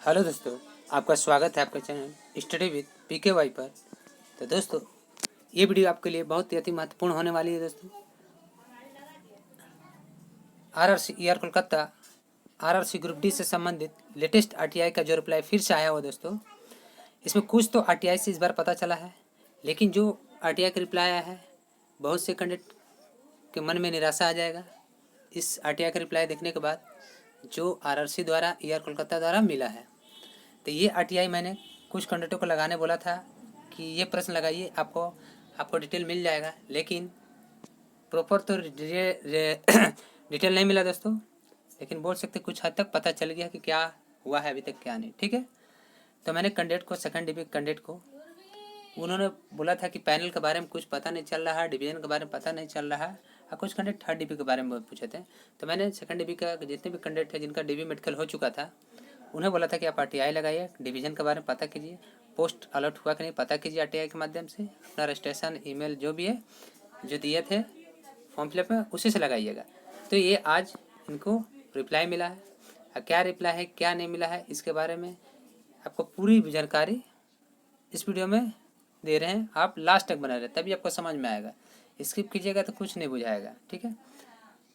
Hello दोस्तों, आपका स्वागत है आपका चैनल स्टडी विद PKY पर। तो दोस्तों, ये वीडियो आपके लिए बहुत ही अति महत्वपूर्ण होने वाली है। दोस्तों, RRC Kolkata RRC group D से संबंधित लेटेस्ट RTI का जो रिप्लाई फिर से आया हुआ दोस्तों, इसमें कुछ तो RTI से इस बार पता चला है, लेकिन जो RTI का रिप्लाई आया है बहुत से कैंडिडेट के मन में निराशा आ जाएगा इस RTI का रिप्लाई देखने के बाद, जो RRC द्वारा कोलकाता द्वारा मिला है। तो ये RTI मैंने कुछ कैंडिडेटों को लगाने बोला था कि ये प्रश्न लगाइए, आपको डिटेल मिल जाएगा, लेकिन प्रॉपर तो डिटेल नहीं मिला दोस्तों, लेकिन बोल सकते कुछ हद तक पता चल गया कि क्या हुआ है अभी तक क्या नहीं। ठीक है, तो मैंने कैंडिडेट को, सेकंड डिवी कैंडिडेट को, उन्होंने बोला था कि पैनल के बारे में कुछ पता नहीं चल रहा है, डिवीजन के बारे में पता नहीं चल रहा है, और कुछ कैंडिडेट थर्ड डिवी के बारे में पूछे थे। तो मैंने सेकंड डिवी का जितने भी कैंडिडेट थे जिनका डिवी मेडिकल हो चुका था, उन्हें बोला था कि आप RTI लगाइए, डिवीज़न के बारे में पता कीजिए, पोस्ट अलर्ट हुआ कि नहीं पता कीजिए RTI के माध्यम से, अपना रजिस्ट्रेशन ईमेल जो भी है जो दिए थे फॉर्म फिलअप में उसी से लगाइएगा। तो ये आज इनको रिप्लाई मिला है, और क्या रिप्लाई है क्या नहीं मिला है इसके बारे में आपको पूरी जानकारी इस वीडियो में दे रहे हैं। आप लास्ट तक बना रहे तभी आपको समझ में आएगा, स्किप कीजिएगा तो कुछ नहीं बुझाएगा। ठीक है,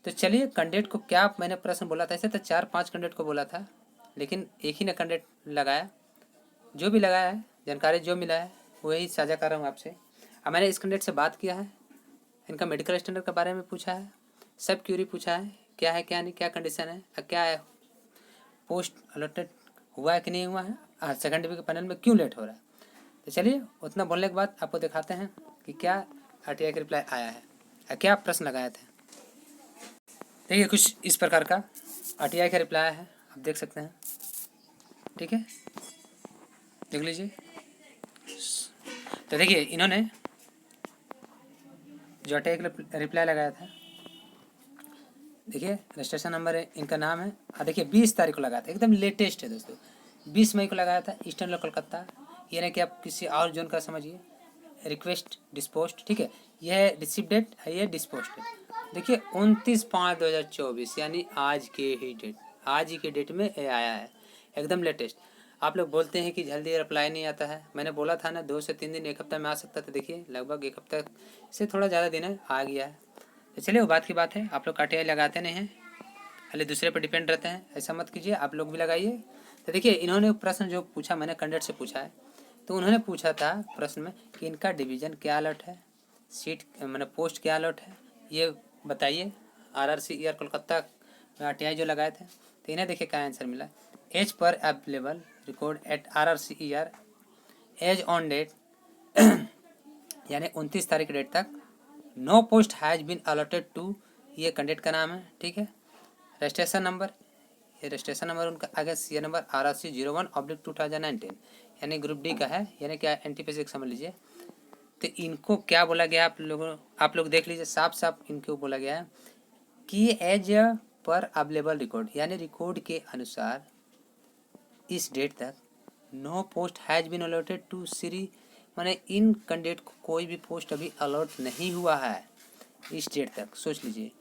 तो चलिए कैंडिडेट को क्या मैंने प्रश्न बोला था, ऐसे तो 4-5 कैंडिडेट को बोला था, लेकिन एक ही ने कैंडिडेट लगाया। जो भी लगाया है जानकारी जो मिला है वही साझा कर रहा हूँ आपसे। अब मैंने इस कैंडिडेट से बात किया है, इनका मेडिकल स्टैंडर्ड के बारे में पूछा है, सब क्यूरी पूछा है, क्या है क्या नहीं, क्या कंडीशन है, क्या है, पोस्ट अलॉटेड हुआ है कि नहीं हुआ है, सेकंड डिवी के पैनल में क्यों लेट हो रहा है। तो चलिए उतना बोलने के बाद आपको दिखाते हैं कि क्या RTI का रिप्लाई आया है, क्या प्रश्न लगाए थे। देखिए कुछ इस प्रकार का RTI का रिप्लाई है, आप देख सकते हैं। ठीक है, देख लीजिए। तो देखिए इन्होंने जो RTI का रिप्लाई लगाया था, देखिए रजिस्ट्रेशन नंबर है, इनका नाम है, देखिए 20 तारीख को लगाया था, एकदम लेटेस्ट है दोस्तों, 20 मई को लगाया था, ईस्टर्न कोलकाता। ये नहीं कि आप किसी और जोन का समझिए। रिक्वेस्ट डिस्पोस्ट, ठीक है, यह रिसीव डेट है, ये डिस्पोस्ट डेट देखिए 29/5/2024, यानी आज के ही डेट, आज ही के डेट में ये आया है, एकदम लेटेस्ट। आप लोग बोलते हैं कि जल्दी रिप्लाई नहीं आता है, मैंने बोला था ना 2 से 3 दिन, एक हफ्ता में आ सकता था, देखिए लगभग एक हफ्ता से थोड़ा ज़्यादा दिन है, आ गया है। तो चलिए वो बात की बात है, आप लोग RTI लगाते नहीं हैं, खाली दूसरे पर डिपेंड रहते हैं, ऐसा मत कीजिए, आप लोग भी लगाइए। तो देखिए इन्होंने प्रश्न जो पूछा, मैंने कैंडिडेट से पूछा है, तो उन्होंने पूछा था प्रश्न में कि इनका डिवीज़न क्या अलर्ट है, सीट मैंने पोस्ट क्या अलर्ट है, ये बताइए। RRC कोलकाता में RTI जो लगाए थे, तो इन्हें देखिए क्या आंसर मिला। As per available record at RRC as on date यानी 29 तारीख डेट तक, no post has been allotted to, ये कैंडिडेट का नाम है। ठीक है, रजिस्ट्रेशन नंबर, ये रजिस्ट्रेशन नंबर उनका आगे सीरियल नंबर RRC 01/2019, यानी ग्रुप डी का है, यानी क्या NTPC समझ लीजिए। तो इनको क्या बोला गया, आप लोग देख लीजिए, साफ साफ इनको बोला गया है कि एज पर अवेलेबल रिकॉर्ड, यानी रिकॉर्ड के अनुसार इस डेट तक no post has been allotted to सीरी, माने इन कैंडिडेट को कोई भी पोस्ट अभी अलॉट नहीं हुआ है इस डेट तक, सोच लीजिए।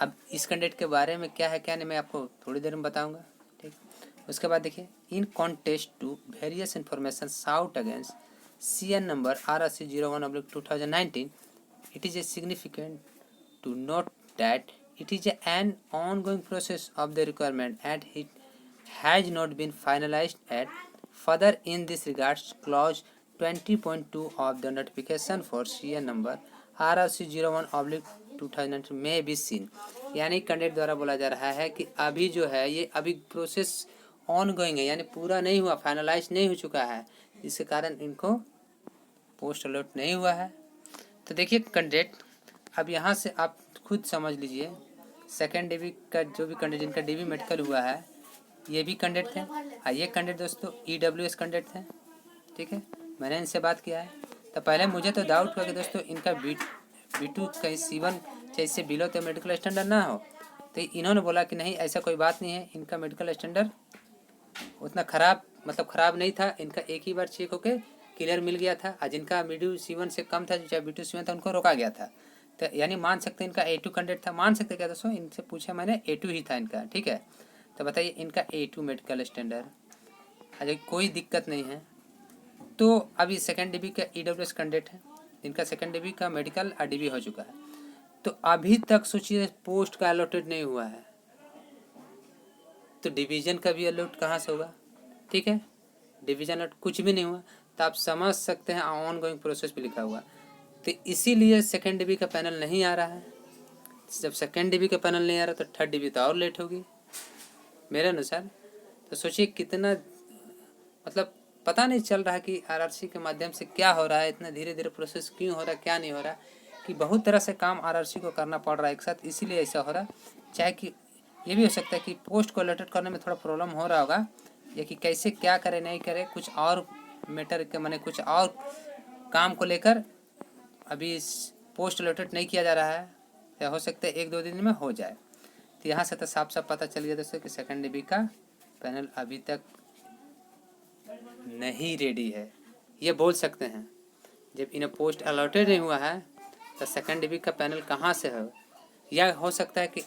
अब इस कैंडिडेट के बारे में क्या है क्या नहीं मैं आपको थोड़ी देर में बताऊंगा। ठीक, उसके बाद देखिए, in context to various information sought against CN number RRC 01/2019, it is a significant to note that it is an ongoing process of the requirement and it has not been finalized yet. Further, in this regards, clause 20.2 of the notification for CN number RRC 01/2019 में भी scene, यानी candidate द्वारा बोला जा रहा है कि अभी जो है ये अभी प्रोसेस ऑन गोइंग है, यानी पूरा नहीं हुआ, फाइनलाइज नहीं हो चुका है, जिसके कारण इनको पोस्ट अलॉट नहीं हुआ है। तो देखिए कैंडिडेट, अब यहाँ से आप खुद समझ लीजिए, सेकेंड डिवी का जो भी कैंडिडेट जिनका डिवी मेडिकल हुआ है, ये भी कैंडिडेट थे, और ये कैंडिडेट दोस्तों EWS कैंडिडेट थे। ठीक है, मैंने इनसे बात किया है, तो पहले मुझे तो डाउट हुआ कि दोस्तों इनका B2 कहीं C1 चाहे इससे बिलो तो मेडिकल स्टैंडर्ड ना हो। तो इन्होंने बोला कि नहीं ऐसा कोई बात नहीं है, इनका मेडिकल स्टैंडर्ड उतना ख़राब, मतलब ख़राब नहीं था, इनका एक ही बार चेक होके क्लियर मिल गया था, और जिनका B2 C1 से कम था, चाहे B2 C1 था, उनको रोका गया था। तो यानी मान सकते हैं इनका A2 कैंडिडेट था, मान सकते क्या दोस्तों, इनसे पूछा मैंने A2 ही था इनका। ठीक है, तो बताइए इनका A2 मेडिकल स्टैंडर्ड अगर कोई दिक्कत नहीं है तो अभी सेकेंड डिबी का EWS कैंडिडेट है जिनका सेकेंड डिबी का मेडिकल और DB हो चुका है, तो अभी तक सोचिए पोस्ट का अलॉटेड नहीं हुआ है, तो डिवीज़न का भी अलॉट कहाँ से होगा? ठीक है, डिवीज़न अलॉट कुछ भी नहीं हुआ, तो आप समझ सकते हैं ऑन गोइंग प्रोसेस पे लिखा हुआ, तो इसीलिए सेकेंड डिबी का पैनल नहीं आ रहा है। जब सेकेंड डिबी का पैनल नहीं आ रहा तो थर्ड डिबी तो और लेट होगी मेरे अनुसार। तो सोचिए कितना मतलब पता नहीं चल रहा कि RRC के माध्यम से क्या हो रहा है, इतना धीरे धीरे प्रोसेस क्यों हो रहा है, क्या नहीं हो रहा, कि बहुत तरह से काम RRC को करना पड़ रहा है एक साथ, इसीलिए ऐसा हो रहा। चाहे कि ये भी हो सकता है कि पोस्ट को अलॉटेड करने में थोड़ा प्रॉब्लम हो रहा होगा, या कि कैसे क्या करे नहीं करे, कुछ और मैटर के मैंने कुछ और काम को लेकर अभी पोस्ट अलॉटेड नहीं किया जा रहा है, या हो सकता है 1-2 दिन में हो जाए। तो यहाँ से तो साफ साफ पता चल गया दोस्तों कि सेकेंड डिबी का पैनल अभी तक नहीं रेडी है। ये बोल सकते हैं जब इन्हें पोस्ट अलॉटेड नहीं हुआ है तो सेकेंड डिबी का पैनल कहाँ से है, या हो सकता है कि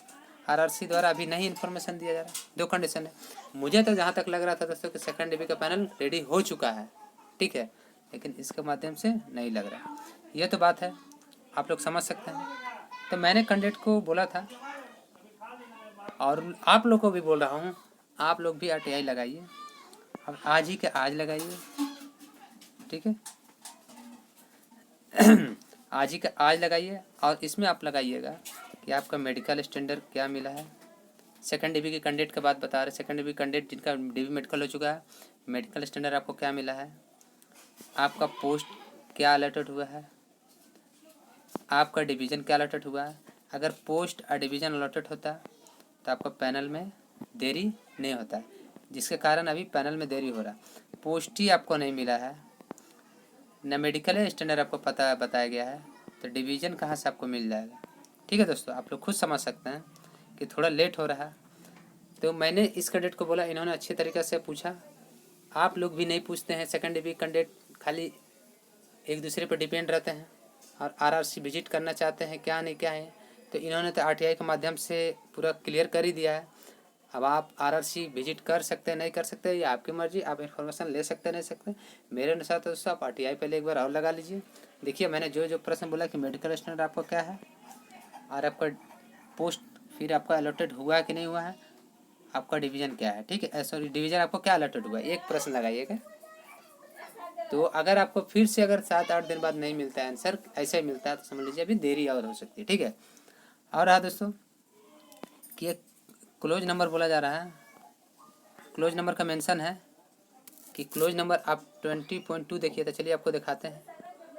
RRC द्वारा अभी नहीं इन्फॉर्मेशन दिया जा रहा है। 2 कंडीशन है। मुझे तो जहाँ तक लग रहा था दोस्तों कि सेकेंड डिबी का पैनल रेडी हो चुका है, ठीक है, लेकिन इसके माध्यम से नहीं लग रहा। यह तो बात है, आप लोग समझ सकते हैं। तो मैंने कैंडिडेट को बोला था और आप लोग को भी बोल रहा हूँ, आप लोग भी RTI लगाइए, अब आज ही के आज लगाइए, ठीक है। आज ही का आज लगाइए, और इसमें आप लगाइएगा कि आपका मेडिकल स्टैंडर्ड क्या मिला है। सेकेंड डिबी के कैंडिडेट के बाद बता रहे, सेकेंड डिबी कैंडिडेट जिनका DB मेडिकल हो चुका है, मेडिकल स्टैंडर्ड आपको क्या मिला है, आपका पोस्ट क्या अलॉटेड हुआ है, आपका डिवीज़न क्या अलॉटेड हुआ है। अगर पोस्ट और डिवीज़न अलॉटेड होता तो आपका पैनल में देरी नहीं होता, जिसके कारण अभी पैनल में देरी हो रहा। पोस्ट ही आपको नहीं मिला है, न मेडिकल स्टैंडर्ड आपको पता बताया गया है, तो डिवीज़न कहाँ से आपको मिल जाएगा। ठीक है दोस्तों, आप लोग खुद समझ सकते हैं कि थोड़ा लेट हो रहा है। तो मैंने इस कैंडिडेट को बोला, इन्होंने अच्छे तरीके से पूछा। आप लोग भी नहीं पूछते हैं, सेकेंड डिबी कैंडिडेट खाली एक दूसरे पर डिपेंड रहते हैं और RRC विजिट करना चाहते हैं क्या नहीं क्या है। तो इन्होंने तो RTI के माध्यम से पूरा क्लियर कर ही दिया है। अब आप RRC विजिट कर सकते हैं नहीं कर सकते, ये आपकी मर्जी, आप इन्फॉर्मेशन ले सकते नहीं सकते। मेरे अनुसार तो दोस्तों आप RTI पहले एक बार और लगा लीजिए। देखिए मैंने जो जो प्रश्न बोला कि मेडिकल स्टैंडर्ड आपका क्या है, और आपका पोस्ट फिर आपका अलॉटेड हुआ कि नहीं हुआ है, आपका डिवीज़न क्या है, ठीक है, सॉरी डिवीज़न आपको क्या अलॉटेड हुआ है, एक प्रश्न लगाइएगा। तो अगर आपको फिर से अगर 7-8 दिन बाद नहीं मिलता है आंसर, ऐसे ही मिलता है, तो समझ लीजिए अभी देरी और हो सकती है, ठीक है। और रहा दोस्तों कि एक क्लोज नंबर बोला जा रहा है, क्लोज नंबर का मेंशन है कि क्लोज नंबर आप 20.2 देखिए, तो चलिए आपको दिखाते हैं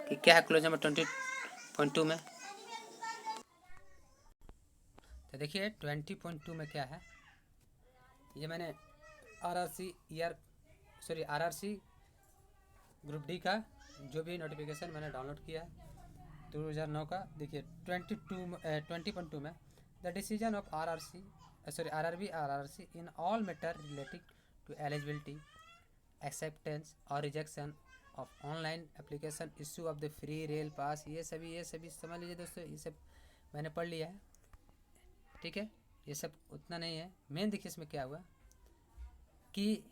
कि क्या है क्लोज नंबर 20.2 में। तो देखिए 20.2 में क्या है, ये मैंने RRC ग्रुप डी का जो भी नोटिफिकेशन मैंने डाउनलोड किया है 2009 का। देखिए 20.2 में the decision of RRB in all matter relating to eligibility, acceptance और rejection of online application, issue of the free rail pass, ये सभी समझ लीजिए दोस्तों, ये सब मैंने पढ़ लिया है, ठीक है। ये सब उतना नहीं है, मेन देखिए इसमें क्या हुआ कि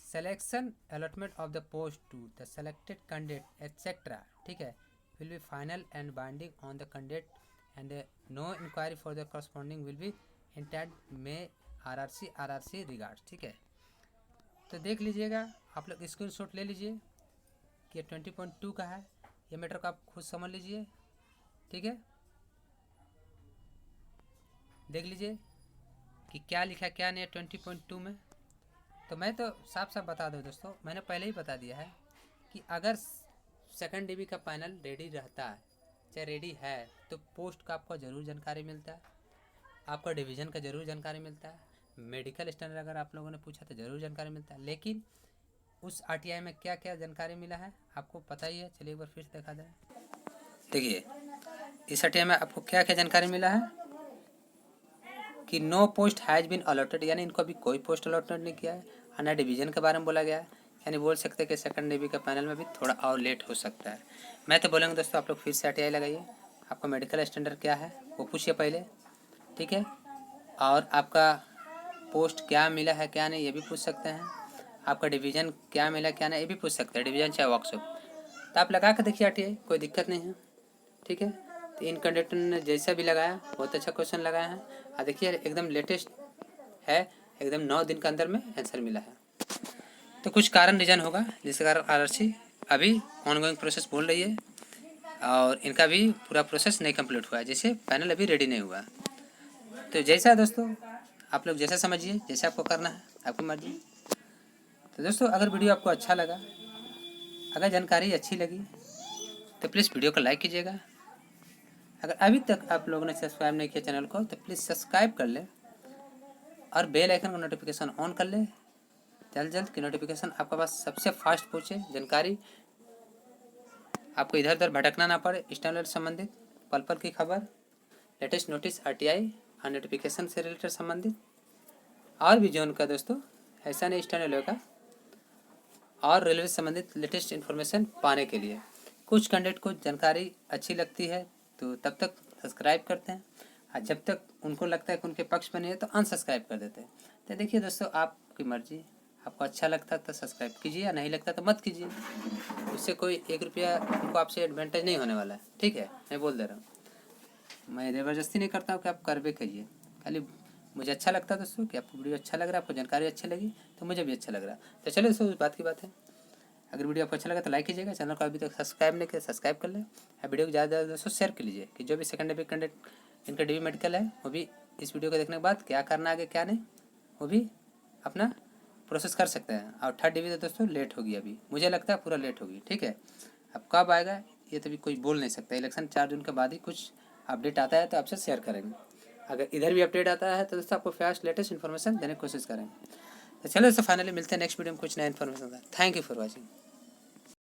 selection allotment of the post to the selected candidate etc, ठीक है, will be final and binding on the candidate and no inquiry for the corresponding will be entered may RRC regards, ठीक है। तो देख लीजिएगा, आप लोग स्क्रीनशॉट ले लीजिए कि 20.2 का है, ये मैटर को आप खुद समझ लीजिए, ठीक है। देख लीजिए कि क्या लिखा क्या नहीं है 20.2 में। तो मैं तो साफ साफ बता दूं दोस्तों, मैंने पहले ही बता दिया है कि अगर सेकेंड डिबी का पैनल रेडी रहता है, चाहे रेडी है, तो पोस्ट का आपको ज़रूर जानकारी मिलता है, आपका डिवीज़न का ज़रूर जानकारी मिलता है, मेडिकल स्टैंडर्ड अगर आप लोगों ने पूछा तो ज़रूर जानकारी मिलता है। लेकिन उस RTI में क्या क्या जानकारी मिला है आपको पता ही है, चलिए एक बार फिर से देखा जाए। देखिए इस RTI में आपको क्या क्या जानकारी मिला है कि no post has been allotted, यानी इनको अभी कोई पोस्ट अलॉटेड नहीं किया है, और ना डिवीज़न के बारे में बोला गया है, यानी बोल सकते हैं कि सेकंड डिबी का पैनल में भी थोड़ा और लेट हो सकता है। मैं तो बोलेंगे दोस्तों आप लोग फिर से RTI लगाइए, आपका मेडिकल स्टैंडर्ड क्या है वो पूछिए पहले, ठीक है, और आपका पोस्ट क्या मिला है क्या नहीं ये भी पूछ सकते हैं, आपका डिवीज़न क्या मिला क्या नहीं ये भी पूछ सकते हैं, डिवीज़न चाहे वर्कशॉप। तो आप लगा के देखिए RTI, कोई दिक्कत नहीं है, ठीक है। तो इन कैंडिडेट ने जैसा भी लगाया बहुत अच्छा क्वेश्चन लगाया है, और देखिए एकदम लेटेस्ट है, एकदम 9 दिन के अंदर में आंसर मिला है। तो कुछ कारण रीजन होगा जिसके कारण RRC अभी ऑनगोइंग प्रोसेस बोल रही है, और इनका भी पूरा प्रोसेस नहीं कंप्लीट हुआ है, जैसे पैनल अभी रेडी नहीं हुआ। तो जैसा है दोस्तों, आप लोग जैसा समझिए, जैसे आपको करना है आपकी मर्जी। तो दोस्तों अगर वीडियो आपको अच्छा लगा, अगर जानकारी अच्छी लगी, तो प्लीज़ वीडियो को लाइक कीजिएगा। अगर अभी तक आप लोगों ने सब्सक्राइब नहीं किया चैनल को, तो प्लीज़ सब्सक्राइब कर लें और बेल आइकन का नोटिफिकेशन ऑन कर लें, जल्द जल्द की नोटिफिकेशन आपके पास सबसे फास्ट पहुँचे, जानकारी आपको इधर उधर भटकना ना पड़े। स्टैंडर्ड संबंधित पल पल की खबर, लेटेस्ट नोटिस RTI और नोटिफिकेशन से रिलेटेड संबंधित, और भी जो उनका दोस्तों ऐसा नहीं स्टैंडर्ड रेलवे का और रेलवे से संबंधित लेटेस्ट इन्फॉर्मेशन पाने के लिए कुछ कैंडिडेट को जानकारी अच्छी लगती है तो तब तक सब्सक्राइब करते हैं, और जब तक उनको लगता है कि उनके पक्ष में नहीं है तो अनसब्सक्राइब कर देते हैं। तो देखिए दोस्तों, आपकी मर्जी, आपको अच्छा लगता है तो सब्सक्राइब कीजिए, या नहीं लगता तो मत कीजिए। उससे कोई 1 रुपया उनको आपसे एडवांटेज नहीं होने वाला है, ठीक है, मैं बोल दे रहा हूँ। मैं ज़बरदस्ती नहीं करता हूँ कि आप कर भी करिए, खाली मुझे अच्छा लगता है दोस्तों कि आपको वीडियो अच्छा लग रहा है, आपको जानकारी अच्छी लगी तो मुझे भी अच्छा लग रहा है। तो चलो दोस्तों, उस बात की बात है, अगर वीडियो आपको अच्छा लगा तो लाइक कीजिएगा, चैनल को अभी तक सब्सक्राइब नहीं किया सब्सक्राइब कर लें, और वीडियो को ज़्यादा से ज़्यादा दोस्तों शेयर कर लीजिए कि जो भी सेकंड डे कैंडिडेट इनका DB मेडिकल है वो भी इस वीडियो को देखने के बाद क्या करना आगे क्या नहीं वो भी अपना प्रोसेस कर सकते हैं। और थर्ड DB तो दोस्तों लेट होगी, अभी मुझे लगता है पूरा लेट होगी, ठीक है। अब कब आएगा ये तो भी कोई बोल नहीं सकता, इलेक्शन 4 जून के बाद ही कुछ अपडेट आता है तो आपसे शेयर करेंगे। अगर इधर भी अपडेट आता है तो दोस्तों आपको फास्ट लेटेस्ट इन्फॉर्मेशन देने की कोशिश करेंगे। तो चलो दोस्तों, फाइनली मिलते हैं नेक्स्ट वीडियो में कुछ नया information. Thank you for watching.